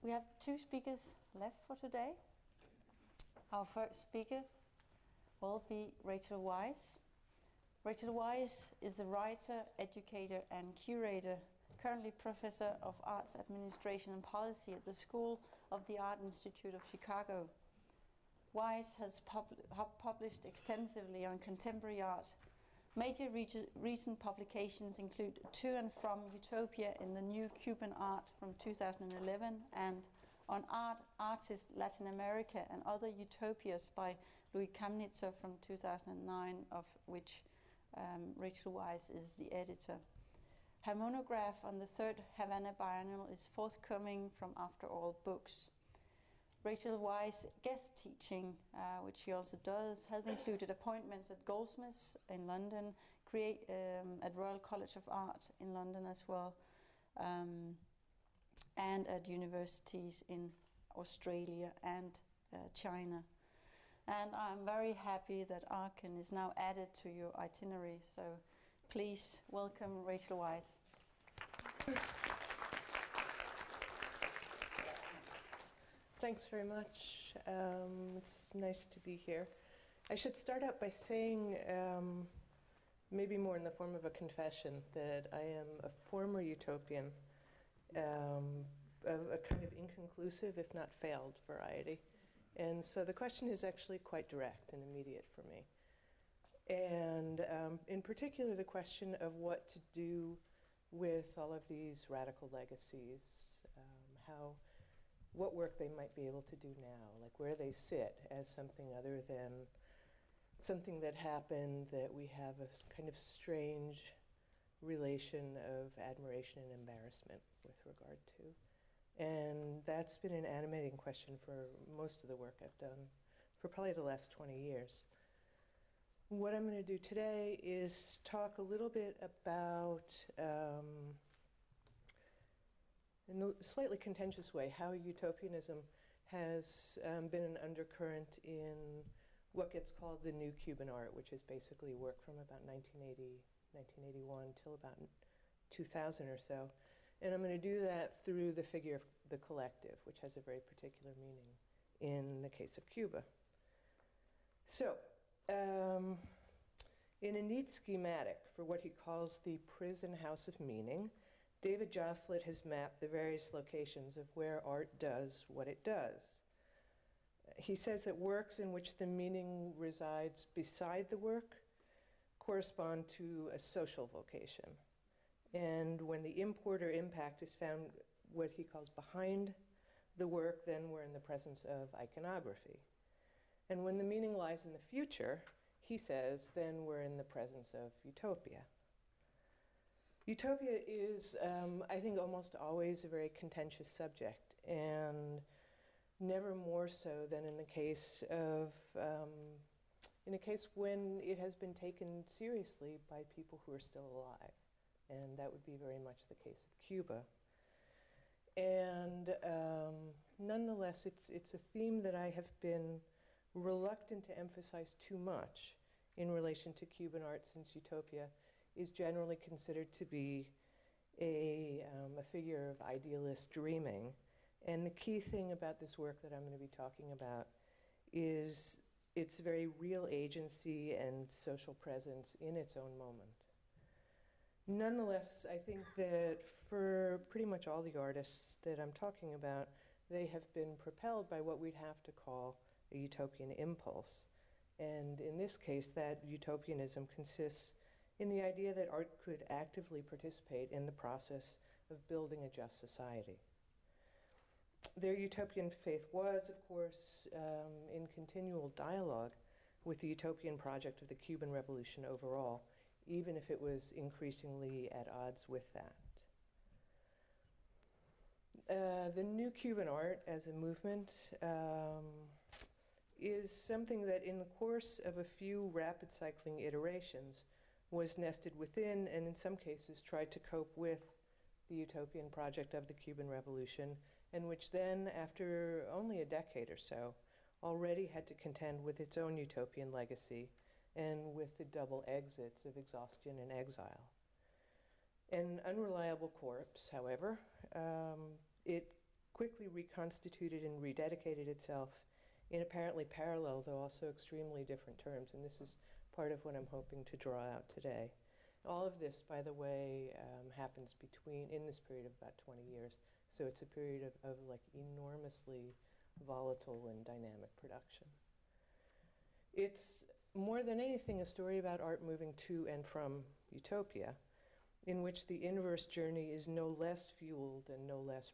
We have two speakers left for today. Our first speaker will be Rachel Weiss. Rachel Weiss is a writer, educator, and curator, currently Professor of Arts Administration and Policy at the School of the Art Institute of Chicago. Weiss has published extensively on contemporary art. Major recent publications include To and From Utopia in the New Cuban Art from 2011 and On Art, Artist, Latin America and Other Utopias by Louis Kamnitzer from 2009, of which Rachel Weiss is the editor. Her monograph on the third Havana Biennial is forthcoming from After All Books. Rachel Weiss' guest teaching, which she also does, has included appointments at Goldsmiths in London, at Royal College of Art in London as well, and at universities in Australia and China. And I'm very happy that ARKEN is now added to your itinerary, so please welcome Rachel Weiss. Thanks very much. It's nice to be here. I should start out by saying, maybe more in the form of a confession, that I am a former utopian of a kind of inconclusive, if not failed, variety. And so the question is actually quite direct and immediate for me. And in particular, the question of what to do with all of these radical legacies, what work they might be able to do now, like where they sit as something other than something that happened that we have a kind of strange relation of admiration and embarrassment with regard to. And that's been an animating question for most of the work I've done for probably the last 20 years. What I'm going to do today is talk a little bit about in a slightly contentious way, how utopianism has been an undercurrent in what gets called the New Cuban Art, which is basically work from about 1980, 1981 till about 2000 or so. And I'm going to do that through the figure of the collective, which has a very particular meaning in the case of Cuba. So, in a neat schematic for what he calls the prison house of meaning, David Joslet has mapped the various locations of where art does what it does. He says that works in which the meaning resides beside the work correspond to a social vocation. And when the import or impact is found what he calls behind the work, then we're in the presence of iconography. And when the meaning lies in the future, he says, then we're in the presence of utopia. Utopia is, I think, almost always a very contentious subject, and never more so than in the case of, in a case when it has been taken seriously by people who are still alive, and that would be very much the case of Cuba. And nonetheless, it's a theme that I have been reluctant to emphasize too much in relation to Cuban art, since Utopia is generally considered to be a figure of idealist dreaming. And the key thing about this work that I'm going to be talking about is its very real agency and social presence in its own moment. Nonetheless, I think that for pretty much all the artists that I'm talking about, they have been propelled by what we'd have to call a utopian impulse. And in this case, that utopianism consists in the idea that art could actively participate in the process of building a just society. Their utopian faith was, of course, in continual dialogue with the utopian project of the Cuban Revolution overall, even if it was increasingly at odds with that. The New Cuban Art as a movement is something that in the course of a few rapid cycling iterations was nested within, and in some cases tried to cope with, the utopian project of the Cuban Revolution, and which then, after only a decade or so, already had to contend with its own utopian legacy and with the double exits of exhaustion and exile. An unreliable corpse, however, it quickly reconstituted and rededicated itself in apparently parallel, though also extremely different terms. And this is part of what I'm hoping to draw out today. All of this, by the way, happens in this period of about 20 years. So it's a period of like enormously volatile and dynamic production. It's more than anything a story about art moving to and from utopia, in which the inverse journey is no less fueled and no less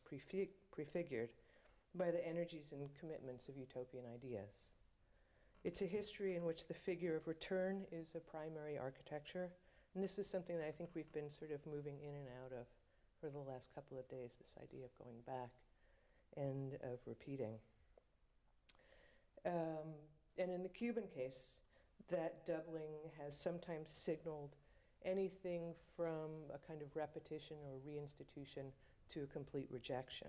prefigured by the energies and commitments of utopian ideas. It's a history in which the figure of return is a primary architecture, and this is something that I think we've been sort of moving in and out of for the last couple of days, this idea of going back and of repeating. And in the Cuban case, that doubling has sometimes signaled anything from a kind of repetition or reinstitution to a complete rejection.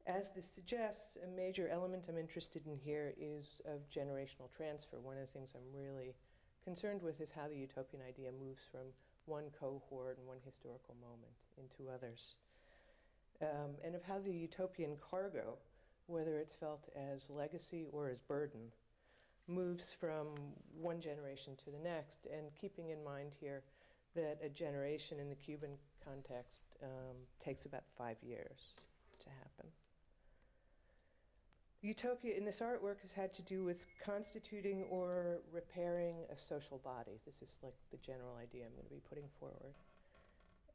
As this suggests, a major element I'm interested in here is of generational transfer. One of the things I'm really concerned with is how the utopian idea moves from one cohort and one historical moment into others. And of how the utopian cargo, whether it's felt as legacy or as burden, moves from one generation to the next, and keeping in mind here that a generation in the Cuban context takes about 5 years to happen. Utopia in this artwork has had to do with constituting or repairing a social body. This is like the general idea I'm going to be putting forward.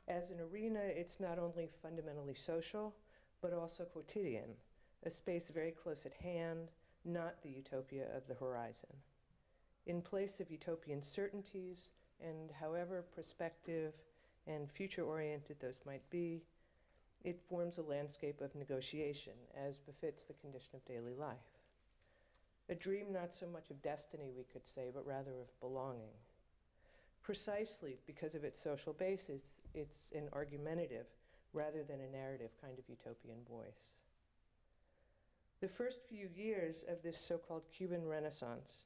As an arena, it's not only fundamentally social, but also quotidian, a space very close at hand, not the utopia of the horizon. In place of utopian certainties, and however prospective and future-oriented those might be, it forms a landscape of negotiation, as befits the condition of daily life. A dream not so much of destiny, we could say, but rather of belonging. Precisely because of its social basis, it's an argumentative rather than a narrative kind of utopian voice. The first few years of this so-called Cuban Renaissance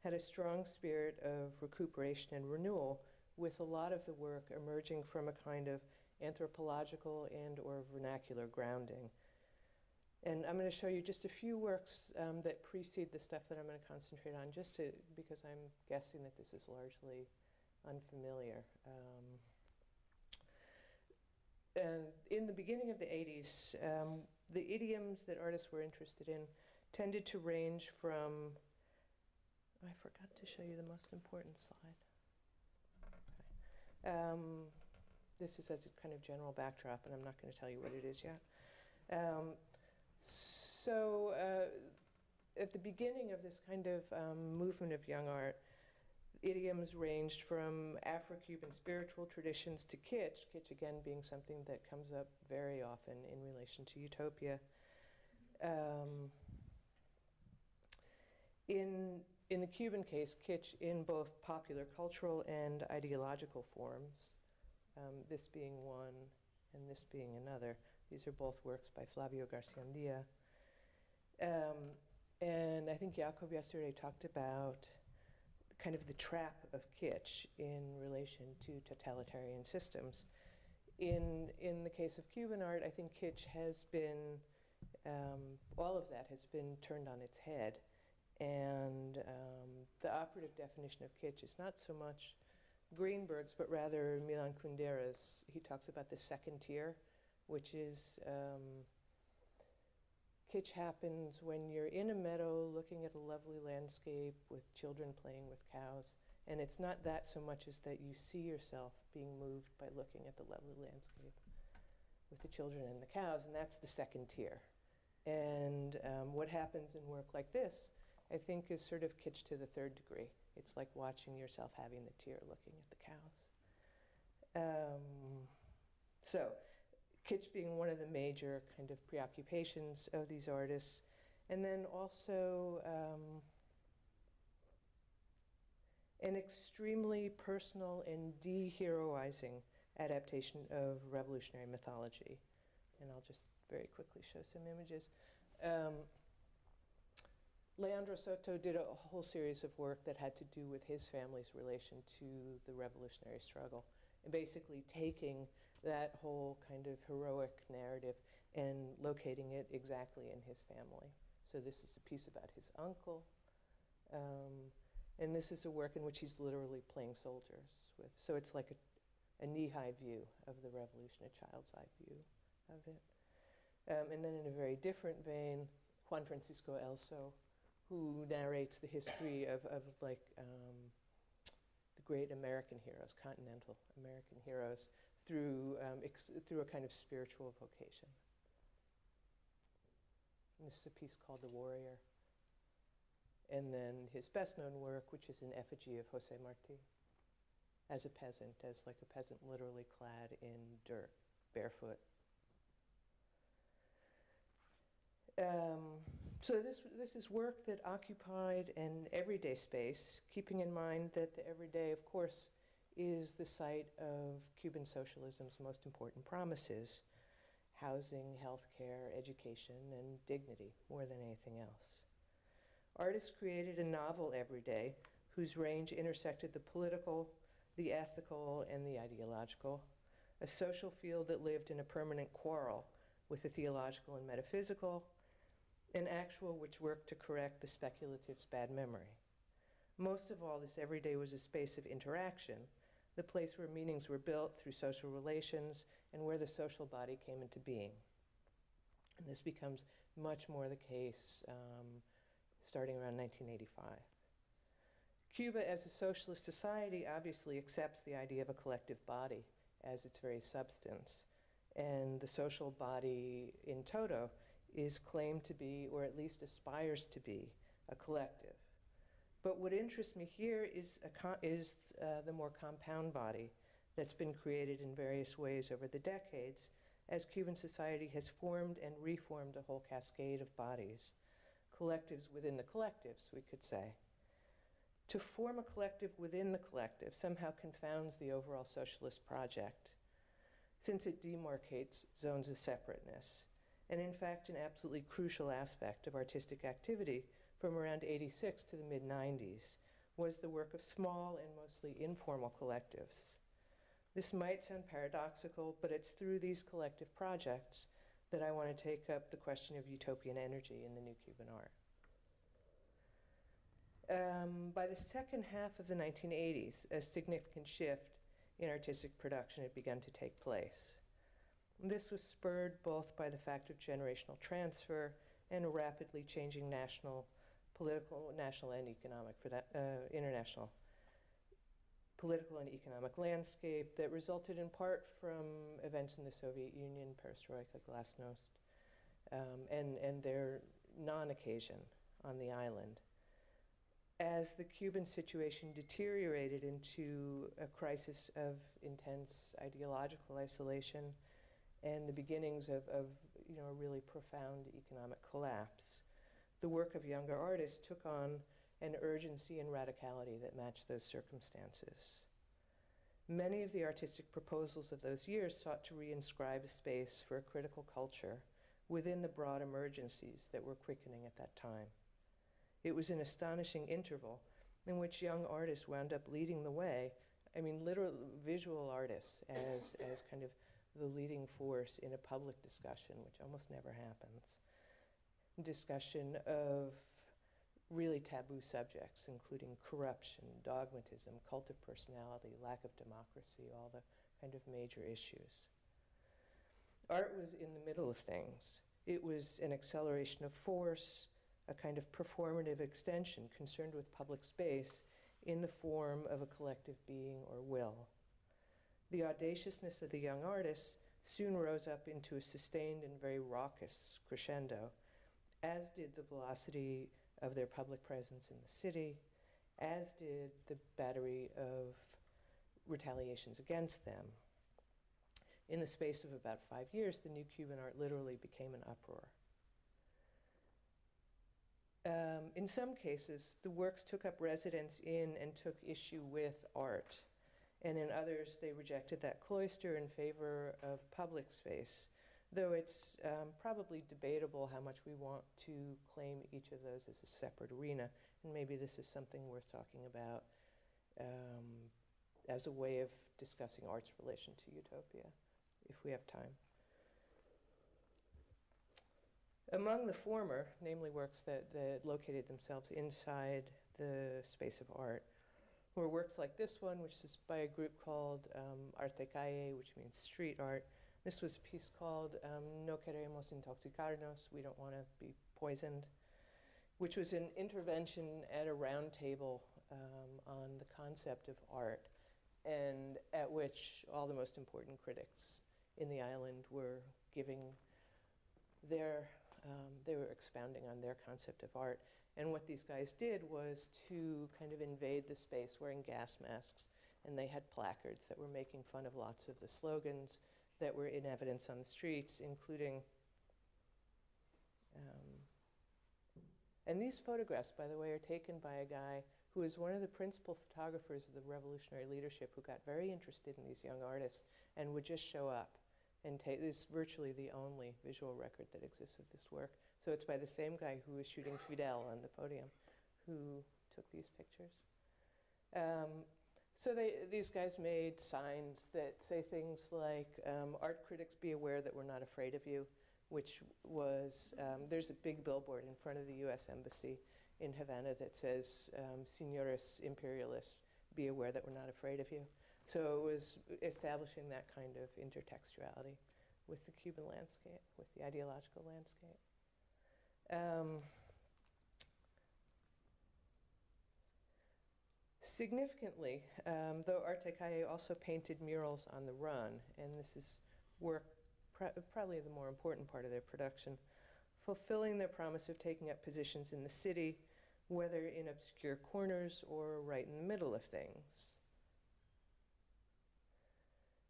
had a strong spirit of recuperation and renewal, with a lot of the work emerging from a kind of anthropological and or vernacular grounding. And I'm going to show you just a few works that precede the stuff that I'm going to concentrate on, because I'm guessing that this is largely unfamiliar. And in the beginning of the 80s, the idioms that artists were interested in tended to range from, I forgot to show you the most important slide. Okay. This is as a kind of general backdrop, and I'm not going to tell you what it is yet. So at the beginning of this kind of movement of young art, idioms ranged from Afro-Cuban spiritual traditions to kitsch, kitsch again being something that comes up very often in relation to utopia. In the Cuban case, kitsch in both popular cultural and ideological forms, this being one and this being another. These are both works by Flavio Garciandia. And I think Jakob yesterday talked about kind of the trap of kitsch in relation to totalitarian systems. In the case of Cuban art, I think kitsch has been, all of that has been turned on its head. And the operative definition of kitsch is not so much Greenberg's, but rather Milan Kundera's. He talks about the second tier, which is kitsch happens when you're in a meadow looking at a lovely landscape with children playing with cows, and it's not that so much as that you see yourself being moved by looking at the lovely landscape with the children and the cows, and that's the second tier. And what happens in work like this, I think, is sort of kitsch to the third degree. It's like watching yourself having the tear looking at the cows. So kitsch being one of the major kind of preoccupations of these artists. And then also an extremely personal and de-heroizing adaptation of revolutionary mythology. And I'll just very quickly show some images. Leandro Soto did a whole series of work that had to do with his family's relation to the revolutionary struggle, and basically taking that whole kind of heroic narrative and locating it exactly in his family. So this is a piece about his uncle. And this is a work in which he's literally playing soldiers with. So it's like a knee-high view of the revolution, a child's eye view of it. And then in a very different vein, Juan Francisco Elso, who narrates the history of the great American heroes, continental American heroes, through a kind of spiritual vocation. And this is a piece called The Warrior. And then his best-known work, which is an effigy of Jose Marti, as a peasant, as like a peasant literally clad in dirt, barefoot. So this is work that occupied an everyday space, keeping in mind that the everyday, of course, is the site of Cuban socialism's most important promises: housing, healthcare, education, and dignity, more than anything else. Artists created a novel everyday whose range intersected the political, the ethical, and the ideological, a social field that lived in a permanent quarrel with the theological and metaphysical, an actual which worked to correct the speculative's bad memory. Most of all, this everyday was a space of interaction, the place where meanings were built through social relations and where the social body came into being. And this becomes much more the case starting around 1985. Cuba, as a socialist society, obviously accepts the idea of a collective body as its very substance. And the social body in toto is claimed to be, or at least aspires to be, a collective. But what interests me here is the more compound body that's been created in various ways over the decades as Cuban society has formed and reformed a whole cascade of bodies, collectives within the collectives, we could say. To form a collective within the collective somehow confounds the overall socialist project, since it demarcates zones of separateness, and in fact an absolutely crucial aspect of artistic activity from around '86 to the mid-'90s was the work of small and mostly informal collectives. This might sound paradoxical, but it's through these collective projects that I want to take up the question of utopian energy in the new Cuban art. By the second half of the 1980s, a significant shift in artistic production had begun to take place. This was spurred both by the fact of generational transfer and a rapidly changing national, political, national and economic, for that, international political and economic landscape that resulted in part from events in the Soviet Union, perestroika, glasnost, and their non-occasion on the island. As the Cuban situation deteriorated into a crisis of intense ideological isolation and the beginnings of a really profound economic collapse, the work of younger artists took on an urgency and radicality that matched those circumstances. Many of the artistic proposals of those years sought to reinscribe a space for a critical culture within the broad emergencies that were quickening at that time. It was an astonishing interval in which young artists wound up leading the way. I mean, literal visual artists as kind of the leading force in a public discussion, which almost never happens. Discussion of really taboo subjects, including corruption, dogmatism, cult of personality, lack of democracy, all the kind of major issues. Art was in the middle of things. It was an acceleration of force, a kind of performative extension concerned with public space in the form of a collective being or will. The audaciousness of the young artists soon rose up into a sustained and very raucous crescendo, as did the velocity of their public presence in the city, as did the battery of retaliations against them. In the space of about 5 years, the new Cuban art literally became an uproar. In some cases, the works took up residence in and took issue with art, and in others, they rejected that cloister in favor of public space, though it's probably debatable how much we want to claim each of those as a separate arena, and maybe this is something worth talking about as a way of discussing art's relation to utopia, if we have time. Among the former, namely works that located themselves inside the space of art, were works like this one, which is by a group called Arte Calle, which means street art. This was a piece called No Queremos Intoxicarnos, we don't want to be poisoned, which was an intervention at a round table on the concept of art, and at which all the most important critics in the island were giving their, they were expounding on their concept of art. And what these guys did was to kind of invade the space wearing gas masks, and they had placards that were making fun of lots of the slogans that were in evidence on the streets, including, and these photographs, by the way, are taken by a guy who is one of the principal photographers of the revolutionary leadership, who got very interested in these young artists and would just show up and take, this is virtually the only visual record that exists of this work. So it's by the same guy who was shooting Fidel on the podium who took these pictures. So these guys made signs that say things like, art critics, be aware that we're not afraid of you, which was, there's a big billboard in front of the US Embassy in Havana that says, Señores Imperialists, be aware that we're not afraid of you. So it was establishing that kind of intertextuality with the Cuban landscape, with the ideological landscape. Significantly, though Arte Calle also painted murals on the run, and this is work, probably the more important part of their production, fulfilling their promise of taking up positions in the city, whether in obscure corners or right in the middle of things.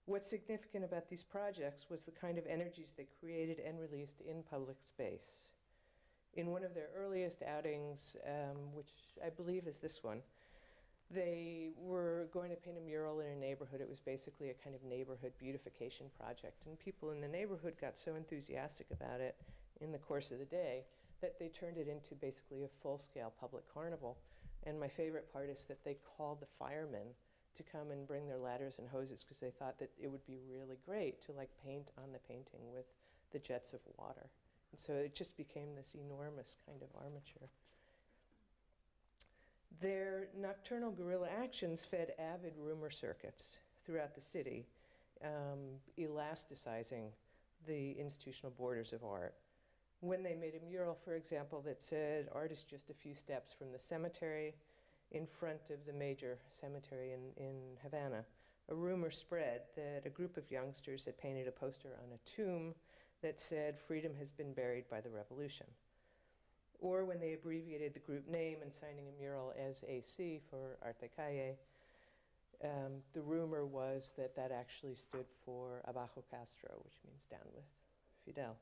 What's significant about these projects was the kind of energies they created and released in public space. In one of their earliest outings, which I believe is this one, they were going to paint a mural in a neighborhood. It was basically a kind of neighborhood beautification project. And people in the neighborhood got so enthusiastic about it in the course of the day that they turned it into basically a full-scale public carnival. And my favorite part is that they called the firemen to come and bring their ladders and hoses, because they thought that it would be really great to like paint on the painting with the jets of water. And so it just became this enormous kind of armature. Their nocturnal guerrilla actions fed avid rumor circuits throughout the city, elasticizing the institutional borders of art. When they made a mural, for example, that said, art is just a few steps from the cemetery, in front of the major cemetery in Havana, a rumor spread that a group of youngsters had painted a poster on a tomb that said, freedom has been buried by the revolution. Or when they abbreviated the group name and signing a mural as AC for Arte Calle, the rumor was that that actually stood for Abajo Castro, which means down with Fidel.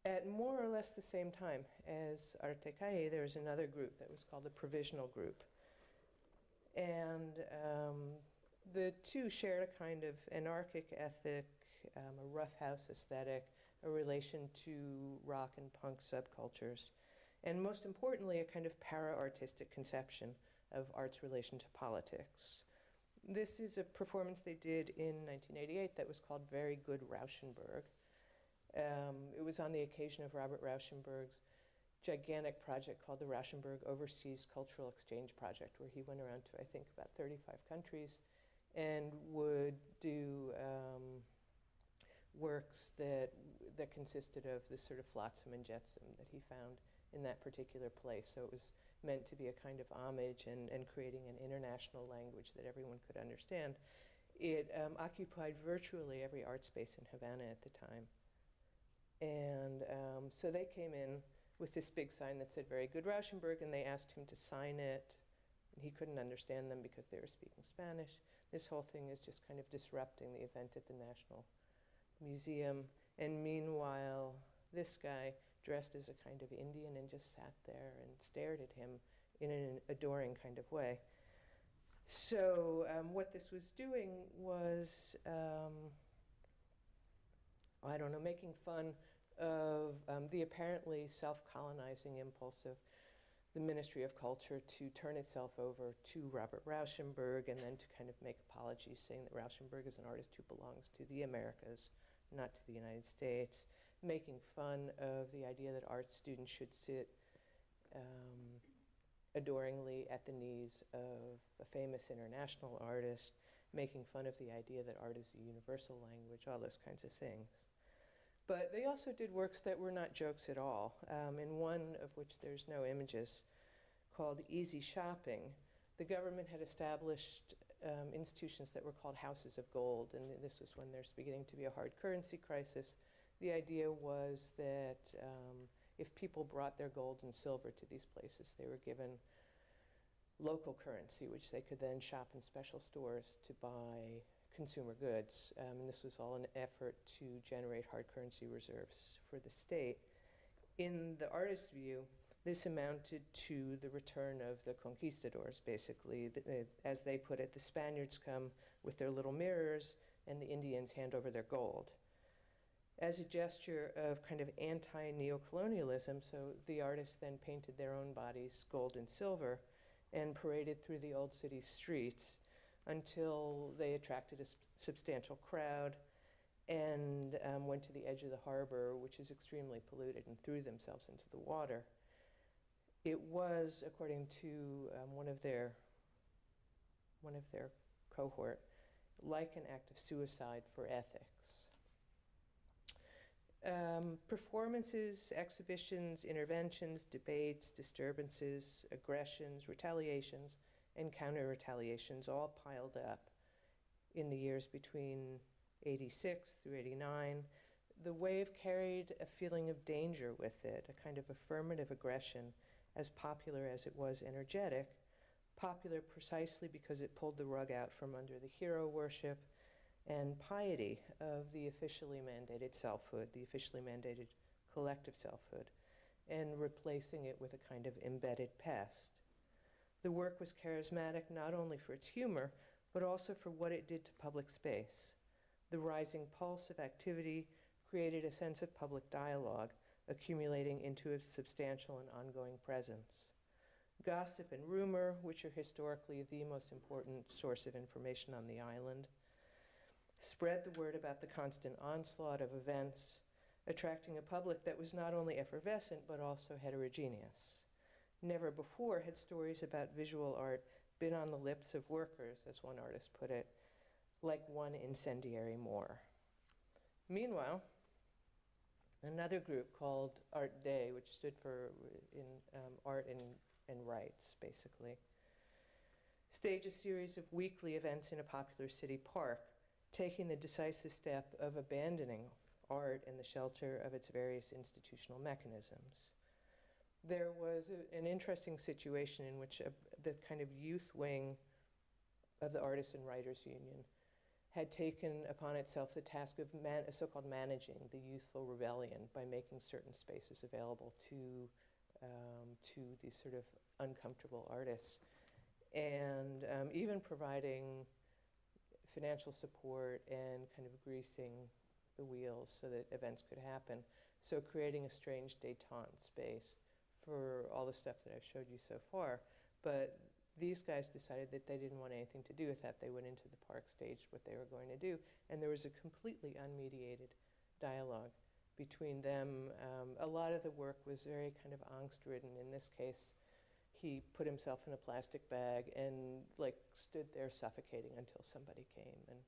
At more or less the same time as Arte Calle, there was another group that was called the Provisional Group. And the two shared a kind of anarchic ethic, a roughhouse aesthetic, a relation to rock and punk subcultures, and most importantly, a kind of para-artistic conception of art's relation to politics. This is a performance they did in 1988 that was called Very Good Rauschenberg. It was on the occasion of Robert Rauschenberg's gigantic project called the Rauschenberg Overseas Cultural Exchange Project, where he went around to, I think, about 35 countries and would do works that consisted of this sort of flotsam and jetsam that he found in that particular place. So it was meant to be a kind of homage and creating an international language that everyone could understand. It occupied virtually every art space in Havana at the time. And so they came in with this big sign that said, Very Good Rauschenberg, and they asked him to sign it. And he couldn't understand them because they were speaking Spanish. This whole thing is just kind of disrupting the event at the National Museum. And meanwhile, this guy, dressed as a kind of Indian, and just sat there and stared at him in an adoring kind of way. So what this was doing was, I don't know, making fun of the apparently self-colonizing impulse of the Ministry of Culture to turn itself over to Robert Rauschenberg, and then to kind of make apologies saying that Rauschenberg is an artist who belongs to the Americas, not to the United States. making fun of the idea that art students should sit adoringly at the knees of a famous international artist, making fun of the idea that art is a universal language, all those kinds of things. But they also did works that were not jokes at all. In one of which there's no images, called Easy Shopping, the government had established institutions that were called houses of gold, and this was when there's beginning to be a hard currency crisis. The idea was that if people brought their gold and silver to these places, they were given local currency, which they could then shop in special stores to buy consumer goods. And this was all an effort to generate hard currency reserves for the state. In the artist's view, this amounted to the return of the conquistadors, basically. As they put it, the Spaniards come with their little mirrors, and the Indians hand over their gold. As a gesture of kind of anti-neocolonialism, so the artists then painted their own bodies gold and silver and paraded through the old city streets until they attracted a substantial crowd and went to the edge of the harbor, which is extremely polluted, and threw themselves into the water. It was, according to one of their cohort, like an act of suicide for ethics. Performances, exhibitions, interventions, debates, disturbances, aggressions, retaliations, and counter-retaliations all piled up in the years between 86 through 89. The wave carried a feeling of danger with it, a kind of affirmative aggression, as popular as it was energetic, popular precisely because it pulled the rug out from under the hero worship and piety of the officially mandated selfhood, the officially mandated collective selfhood, and replacing it with a kind of embedded pest. The work was charismatic not only for its humor, but also for what it did to public space. The rising pulse of activity created a sense of public dialogue, accumulating into a substantial and ongoing presence. Gossip and rumor, which are historically the most important source of information on the island, spread the word about the constant onslaught of events, attracting a public that was not only effervescent but also heterogeneous. Never before had stories about visual art been on the lips of workers, as one artist put it, like one incendiary Moor. Meanwhile, another group called Art Day, which stood for art and rights, basically, staged a series of weekly events in a popular city park, taking the decisive step of abandoning art in the shelter of its various institutional mechanisms. There was an interesting situation in which the kind of youth wing of the Artists and Writers Union had taken upon itself the task of so-called managing the youthful rebellion by making certain spaces available to these sort of uncomfortable artists, and even providing financial support and kind of greasing the wheels so that events could happen. So creating a strange détente space for all the stuff that I've showed you so far. But these guys decided that they didn't want anything to do with that. They went into the park, staged what they were going to do, and there was a completely unmediated dialogue between them. A lot of the work was very kind of angst-ridden. In this case, he put himself in a plastic bag and stood there suffocating until somebody came and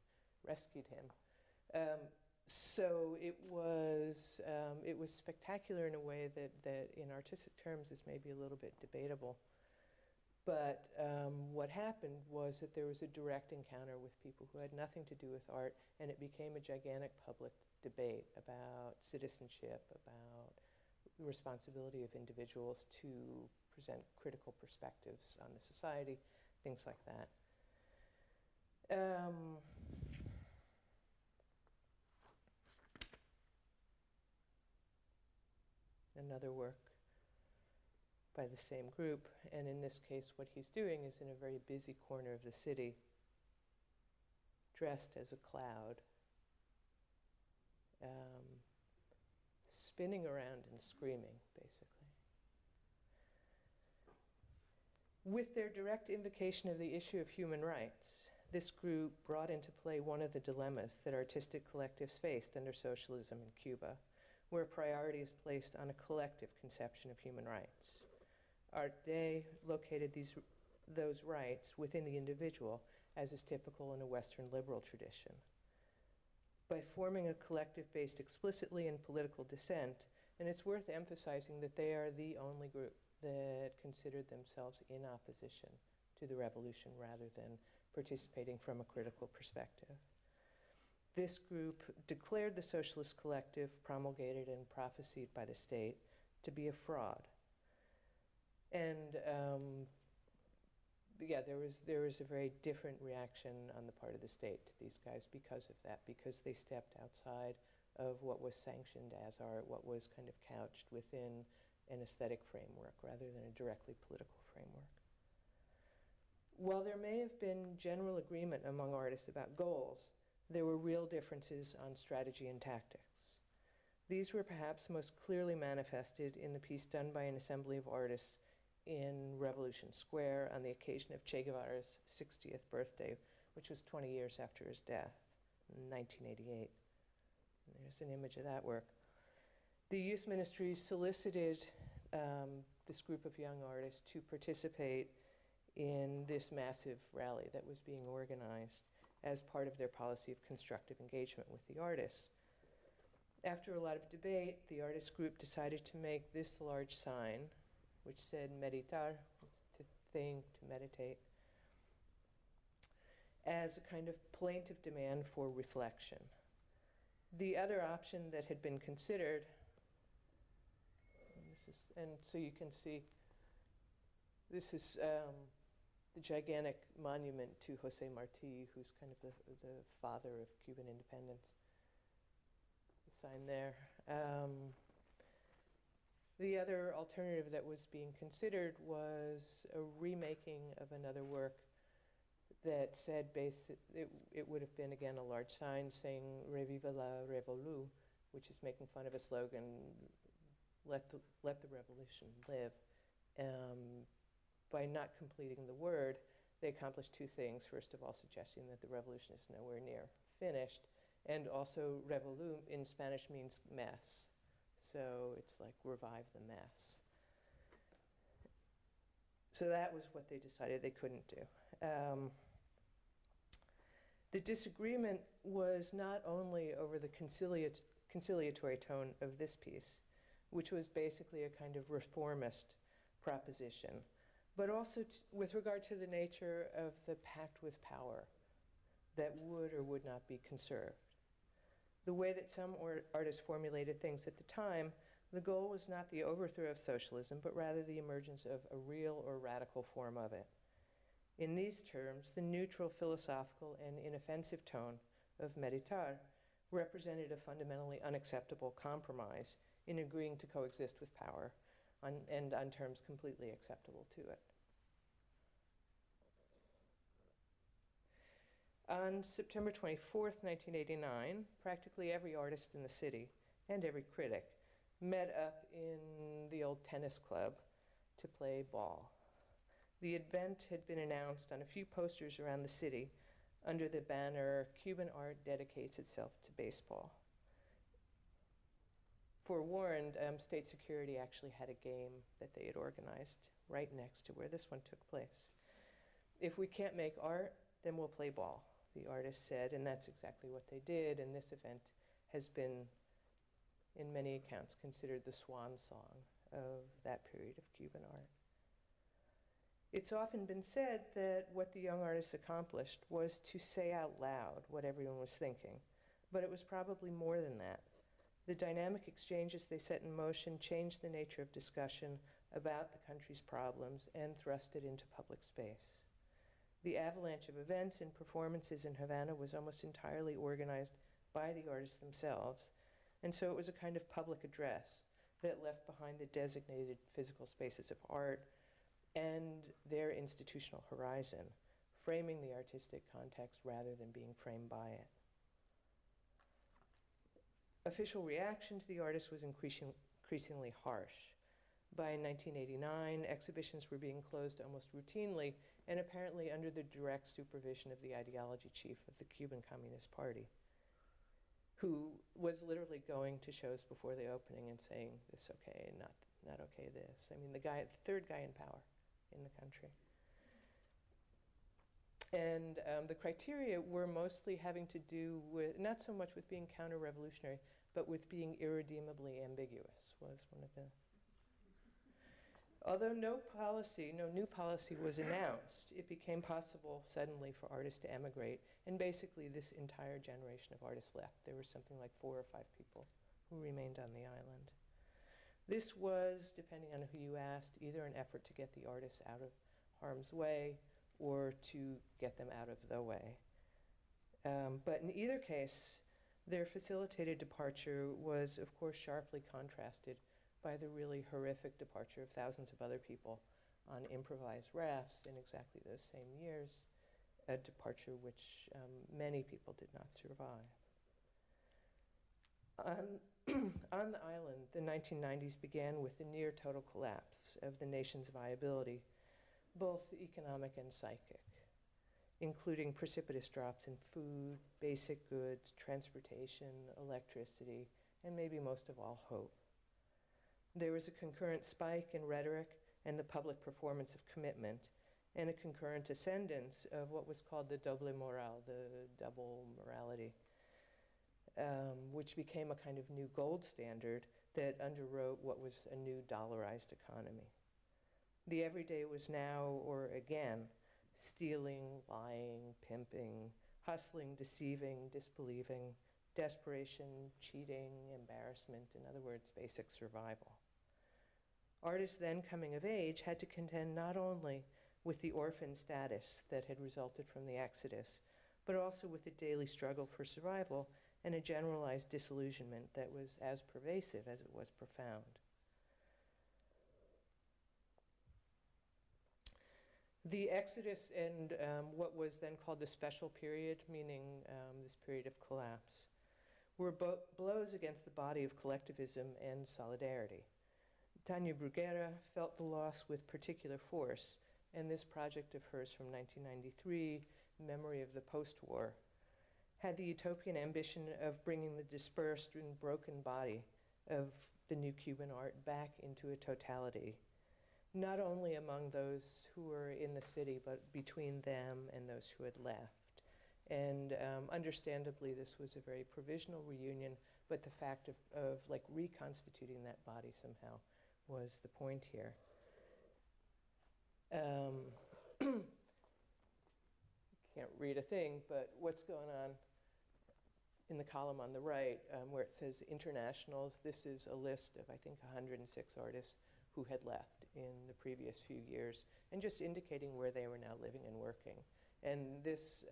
rescued him. So it was spectacular in a way that in artistic terms is maybe a little bit debatable. But what happened was that there was a direct encounter with people who had nothing to do with art, and it became a gigantic public debate about citizenship, about the responsibility of individuals to present critical perspectives on the society, things like that. Another work by the same group, and in this case what he's doing is in a very busy corner of the city, dressed as a cloud, spinning around and screaming, basically. With their direct invocation of the issue of human rights, this group brought into play one of the dilemmas that artistic collectives faced under socialism in Cuba, where priority is placed on a collective conception of human rights. Art Day located those rights within the individual, as is typical in a Western liberal tradition. By forming a collective based explicitly in political dissent, and it's worth emphasizing that they are the only group that considered themselves in opposition to the revolution rather than participating from a critical perspective. This group declared the socialist collective promulgated and prophesied by the state to be a fraud. And yeah, there was a very different reaction on the part of the state to these guys because of that, because they stepped outside of what was sanctioned as art, what was kind of couched within an aesthetic framework rather than a directly political framework. While there may have been general agreement among artists about goals, there were real differences on strategy and tactics. These were perhaps most clearly manifested in the piece done by an assembly of artists in Revolution Square on the occasion of Che Guevara's 60th birthday, which was 20 years after his death, in 1988. And there's an image of that work. The youth ministry solicited this group of young artists to participate in this massive rally that was being organized as part of their policy of constructive engagement with the artists. After a lot of debate, the artist group decided to make this large sign, which said meditar, to think, to meditate, as a kind of plaintive demand for reflection. The other option that had been considered, and so you can see, this is the gigantic monument to Jose Marti, who's kind of the father of Cuban independence. The sign there. The other alternative that was being considered was a remaking of another work that said it would have been, again, a large sign saying Reviva la Revolu, which is making fun of a slogan, let the revolution live. By not completing the word, they accomplished two things. First of all, suggesting that the revolution is nowhere near finished, and also revolu in Spanish means mess. So it's like revive the mess. So that was what they decided they couldn't do. The disagreement was not only over the conciliatory tone of this piece, which was basically a kind of reformist proposition, but also with regard to the nature of the pact with power that would or would not be conserved. The way that some artists formulated things at the time, the goal was not the overthrow of socialism, but rather the emergence of a real or radical form of it. In these terms, the neutral, philosophical, and inoffensive tone of meditar represented a fundamentally unacceptable compromise in agreeing to coexist with power and on terms completely acceptable to it. On September 24th, 1989, practically every artist in the city and every critic met up in the old tennis club to play ball. The event had been announced on a few posters around the city under the banner, "Cuban art dedicates itself to baseball." Forewarned, state security actually had a game that they had organized right next to where this one took place. "If we can't make art, then we'll play ball," the artist said, and that's exactly what they did, and this event has been, in many accounts, considered the swan song of that period of Cuban art. It's often been said that what the young artists accomplished was to say out loud what everyone was thinking, but it was probably more than that. The dynamic exchanges they set in motion changed the nature of discussion about the country's problems and thrust it into public space. The avalanche of events and performances in Havana was almost entirely organized by the artists themselves, and so it was a kind of public address that left behind the designated physical spaces of art and their institutional horizon, framing the artistic context rather than being framed by it. Official reaction to the artist was increasingly harsh. By 1989, exhibitions were being closed almost routinely and apparently under the direct supervision of the ideology chief of the Cuban Communist Party, who was literally going to shows before the opening and saying, this okay, not okay this. I mean, the third guy in power in the country. And the criteria were mostly having to do with, not so much with being counter-revolutionary, but with being irredeemably ambiguous was one of the... Although no new policy was announced, it became possible suddenly for artists to emigrate, and basically this entire generation of artists left. There were something like 4 or 5 people who remained on the island. This was, depending on who you asked, either an effort to get the artists out of harm's way or to get them out of the way. But in either case, their facilitated departure was, of course, sharply contrasted by the really horrific departure of thousands of other people on improvised rafts in exactly those same years, a departure which many people did not survive. On the island, the 1990s began with the near total collapse of the nation's viability, both economic and psychic, including precipitous drops in food, basic goods, transportation, electricity, and maybe most of all, hope. There was a concurrent spike in rhetoric and the public performance of commitment, and a concurrent ascendance of what was called the doble morale, the double morality, which became a kind of new gold standard that underwrote what was a new dollarized economy. The everyday was now, or again, stealing, lying, pimping, hustling, deceiving, disbelieving, desperation, cheating, embarrassment, in other words, basic survival. Artists then coming of age had to contend not only with the orphan status that had resulted from the exodus, but also with the daily struggle for survival and a generalized disillusionment that was as pervasive as it was profound. The exodus and what was then called the special period, meaning this period of collapse, were blows against the body of collectivism and solidarity. Tania Bruguera felt the loss with particular force, and this project of hers from 1993, Memory of the Post-War, had the utopian ambition of bringing the dispersed and broken body of the new Cuban art back into a totality, not only among those who were in the city, but between them and those who had left. And understandably, this was a very provisional reunion, but the fact of like reconstituting that body somehow was the point here. Can't read a thing, but what's going on in the column on the right, where it says internationals, this is a list of, I think, 106 artists who had left in the previous few years, and just indicating where they were now living and working. And this,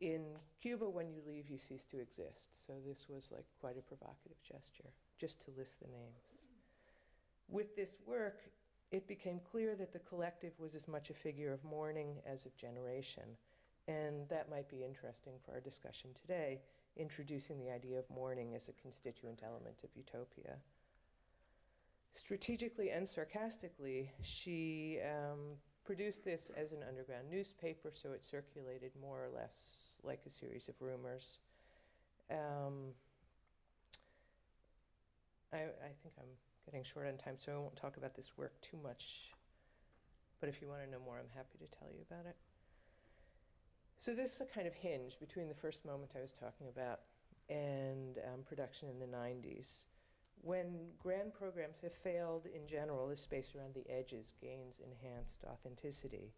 in Cuba, when you leave, you cease to exist. So this was like quite a provocative gesture, just to list the names. With this work, it became clear that the collective was as much a figure of mourning as of generation. And that might be interesting for our discussion today, introducing the idea of mourning as a constituent element of Utopia. Strategically and sarcastically, she produced this as an underground newspaper, so it circulated more or less like a series of rumors. I think I'm getting short on time, so I won't talk about this work too much. But if you want to know more, I'm happy to tell you about it. So this is a kind of hinge between the first moment I was talking about and production in the 90s. When grand programs have failed in general, the space around the edges gains enhanced authenticity.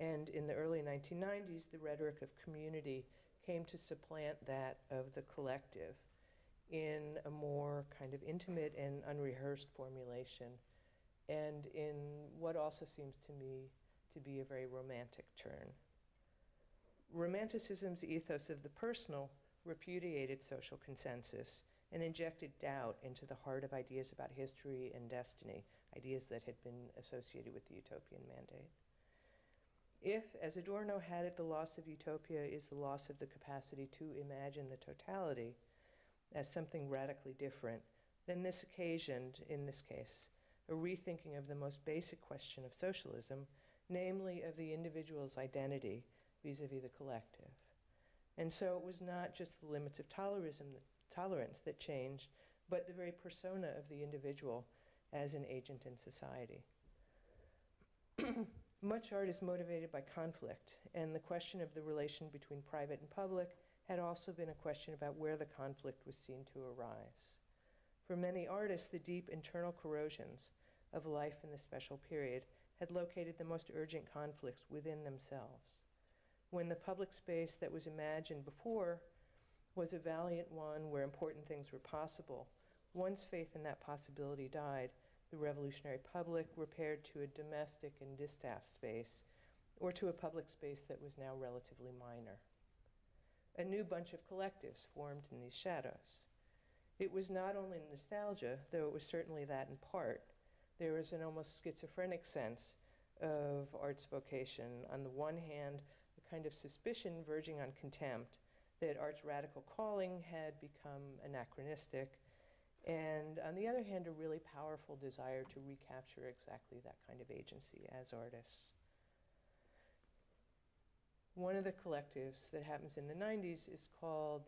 And in the early 1990s, the rhetoric of community came to supplant that of the collective in a more kind of intimate and unrehearsed formulation, and in what also seems to me to be a very romantic turn. Romanticism's ethos of the personal repudiated social consensus and injected doubt into the heart of ideas about history and destiny, ideas that had been associated with the utopian mandate. If, as Adorno had it, the loss of utopia is the loss of the capacity to imagine the totality as something radically different, then this occasioned, in this case, a rethinking of the most basic question of socialism, namely of the individual's identity vis-a-vis the collective. And so it was not just the limits of tolerance that changed, but the very persona of the individual as an agent in society. Much art is motivated by conflict, and the question of the relation between private and public had also been a question about where the conflict was seen to arise. For many artists, the deep internal corrosions of life in the special period had located the most urgent conflicts within themselves. When the public space that was imagined before was a valiant one where important things were possible, once faith in that possibility died, the revolutionary public repaired to a domestic and distaff space, or to a public space that was now relatively minor. A new bunch of collectives formed in these shadows. It was not only nostalgia, though it was certainly that in part. There was an almost schizophrenic sense of art's vocation. On the one hand, a kind of suspicion verging on contempt that art's radical calling had become anachronistic, and on the other hand, a really powerful desire to recapture exactly that kind of agency as artists. One of the collectives that happens in the 90s is called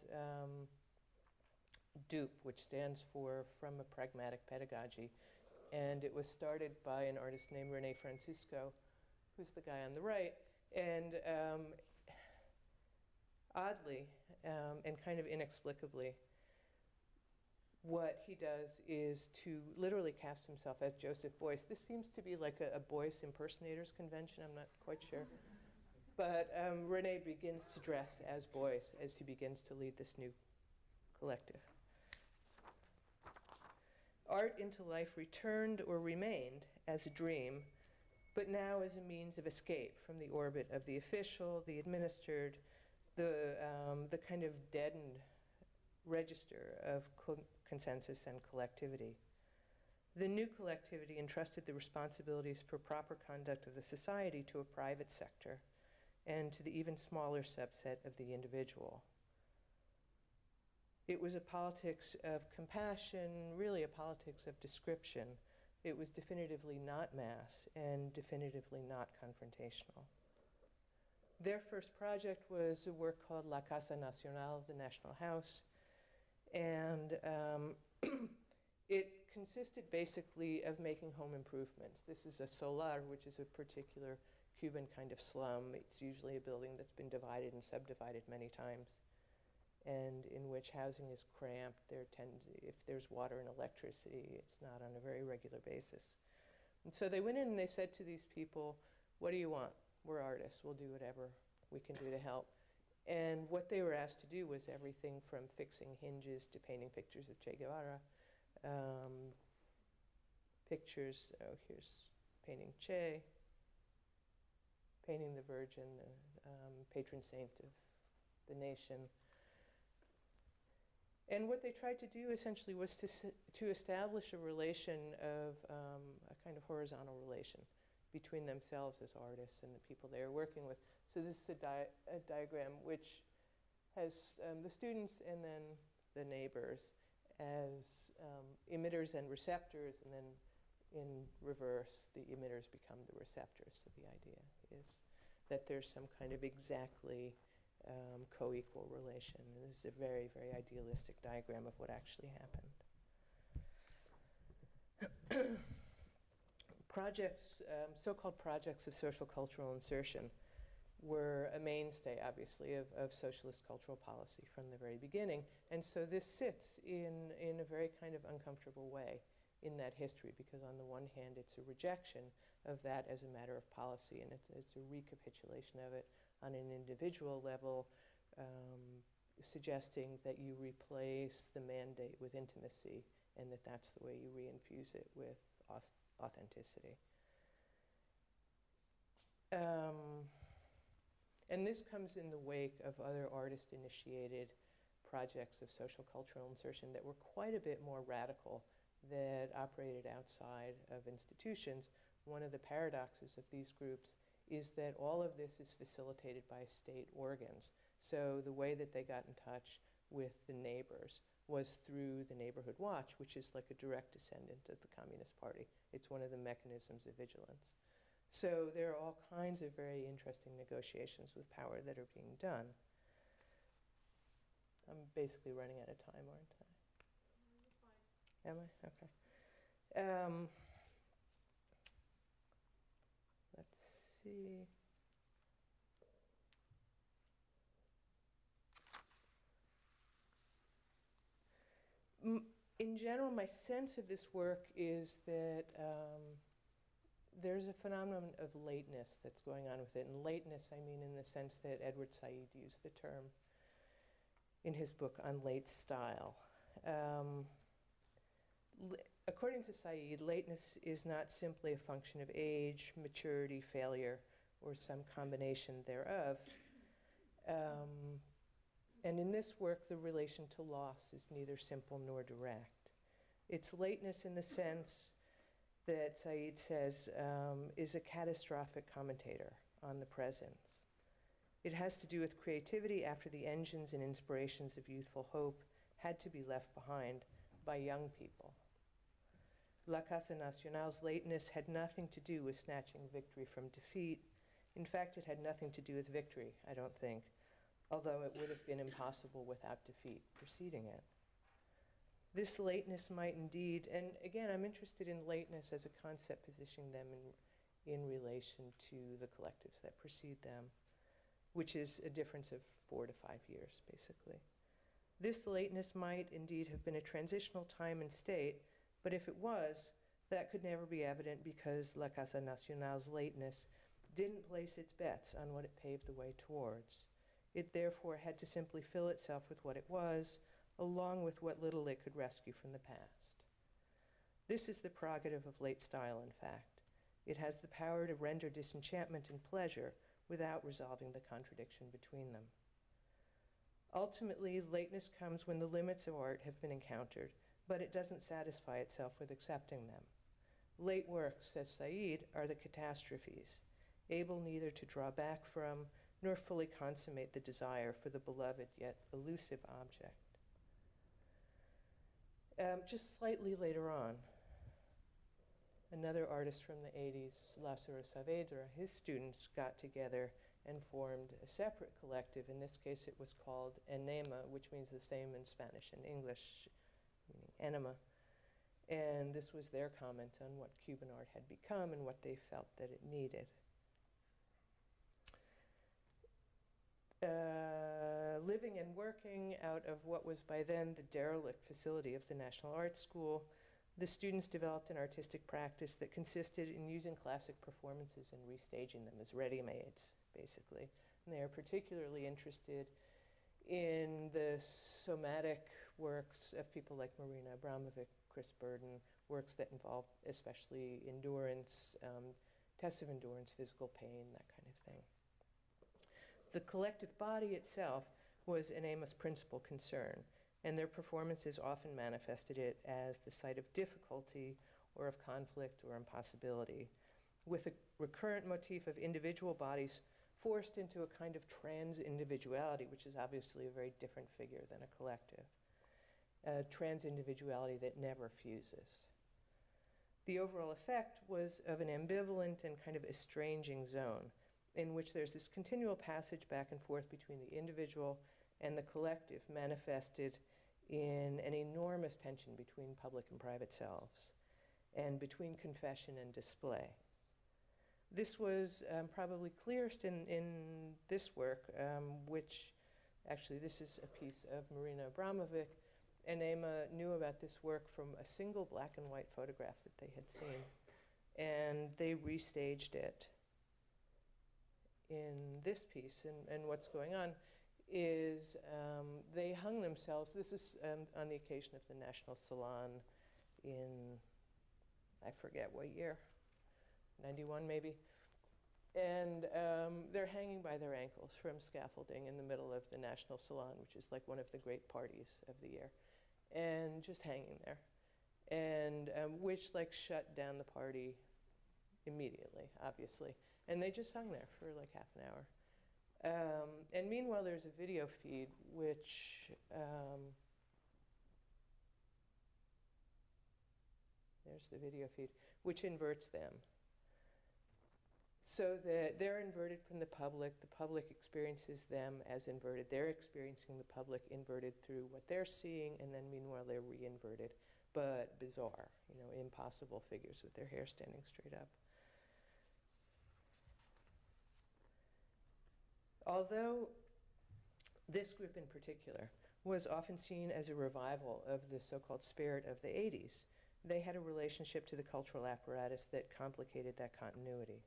DUPE, which stands for From a Pragmatic Pedagogy. And it was started by an artist named Rene Francisco, who's the guy on the right. And oddly, and kind of inexplicably, what he does is to literally cast himself as Joseph Beuys. This seems to be like a Beuys impersonators convention, I'm not quite sure. But Rene begins to dress as Beuys as he begins to lead this new collective. Art into life returned or remained as a dream, but now as a means of escape from the orbit of the official, the administered, the kind of deadened register of consensus and collectivity. The new collectivity entrusted the responsibilities for proper conduct of the society to a private sector and to the even smaller subset of the individual. It was a politics of compassion, really a politics of description. It was definitively not mass and definitively not confrontational. Their first project was a work called La Casa Nacion, the National House, and it consisted basically of making home improvements. This is a solar, which is a particular Cuban kind of slum. It's usually a building that's been divided and subdivided many times, and in which housing is cramped. If there's water and electricity, it's not on a very regular basis. And so they went in and they said to these people, what do you want? We're artists. We'll do whatever we can do to help. And what they were asked to do was everything from fixing hinges to painting pictures of Che Guevara. Here's painting Che, painting the Virgin, the patron saint of the nation. And what they tried to do essentially was to establish a relation of a kind of horizontal relation between themselves as artists and the people they are working with. So this is a diagram which has the students and then the neighbors as emitters and receptors, and then in reverse, the emitters become the receptors. So the idea is that there's some kind of exactly co-equal relation. And this is a very, very idealistic diagram of what actually happened. Projects, so-called projects of social cultural insertion were a mainstay, obviously, of socialist cultural policy from the very beginning. And so this sits in a very kind of uncomfortable way in that history, because on the one hand, it's a rejection of that as a matter of policy, and it's a recapitulation of it on an individual level, suggesting that you replace the mandate with intimacy, and that's the way you reinfuse it with authenticity. And this comes in the wake of other artist-initiated projects of social cultural insertion that were quite a bit more radical, that operated outside of institutions. One of the paradoxes of these groups is that all of this is facilitated by state organs. So the way that they got in touch with the neighbors was through the Neighborhood Watch, which is like a direct descendant of the Communist Party. It's one of the mechanisms of vigilance. So there are all kinds of very interesting negotiations with power that are being done. I'm basically running out of time, aren't I? Am I? Okay. Let's see. In general, my sense of this work is that there's a phenomenon of lateness that's going on with it. And lateness, I mean in the sense that Edward Said used the term in his book on late style. According to Said, lateness is not simply a function of age, maturity, failure, or some combination thereof. And in this work, the relation to loss is neither simple nor direct. It's lateness in the sense that Said says is a catastrophic commentator on the present. It has to do with creativity after the engines and inspirations of youthful hope had to be left behind by young people. La Casa Nacional's lateness had nothing to do with snatching victory from defeat. In fact, it had nothing to do with victory, I don't think, although it would have been impossible without defeat preceding it. This lateness might indeed, and again, I'm interested in lateness as a concept, positioning them in relation to the collectives that precede them, which is a difference of 4 to 5 years, basically. This lateness might indeed have been a transitional time and state, but if it was, that could never be evident because La Casa Nacional's lateness didn't place its bets on what it paved the way towards. It therefore had to simply fill itself with what it was, along with what little it could rescue from the past. This is the prerogative of late style, in fact. It has the power to render disenchantment and pleasure without resolving the contradiction between them. Ultimately, lateness comes when the limits of art have been encountered, but it doesn't satisfy itself with accepting them. Late works, says Said, are the catastrophes, able neither to draw back from nor fully consummate the desire for the beloved yet elusive object. Just slightly later on, another artist from the 80s, Lazarus Saavedra, his students got together and formed a separate collective. In this case, it was called Enema, which means the same in Spanish and English, meaning enema. And this was their comment on what Cuban art had become and what they felt that it needed. Living and working out of what was by then the derelict facility of the National Art School, the students developed an artistic practice that consisted in using classic performances and restaging them as ready-mades, basically. And they are particularly interested in the somatic works of people like Marina Abramovic, Chris Burden, works that involve especially endurance, tests of endurance, physical pain, that kind of thing. The collective body itself was Enema's principal concern, and their performances often manifested it as the site of difficulty or of conflict or impossibility, with a recurrent motif of individual bodies forced into a kind of trans-individuality, which is obviously a very different figure than a collective. A trans-individuality that never fuses. The overall effect was of an ambivalent and kind of estranging zone, in which there's this continual passage back and forth between the individual and the collective, manifested in an enormous tension between public and private selves, and between confession and display. This was probably clearest in this work, which actually this is a piece of Marina Abramovic. Enema knew about this work from a single black and white photograph that they had seen, and they restaged it in this piece. And what's going on is they hung themselves. This is on the occasion of the National Salon in, I forget what year, 91 maybe. And they're hanging by their ankles from scaffolding in the middle of the National Salon, which is like one of the great parties of the year, and just hanging there. And which like shut down the party immediately, obviously. And they just hung there for like half an hour. And meanwhile, there's a video feed which, there's the video feed, which inverts them. so that they're inverted from the public experiences them as inverted, they're experiencing the public inverted through what they're seeing, and then meanwhile they're re-inverted, but bizarre, impossible figures with their hair standing straight up. Although this group in particular was often seen as a revival of the so-called spirit of the 80s, they had a relationship to the cultural apparatus that complicated that continuity.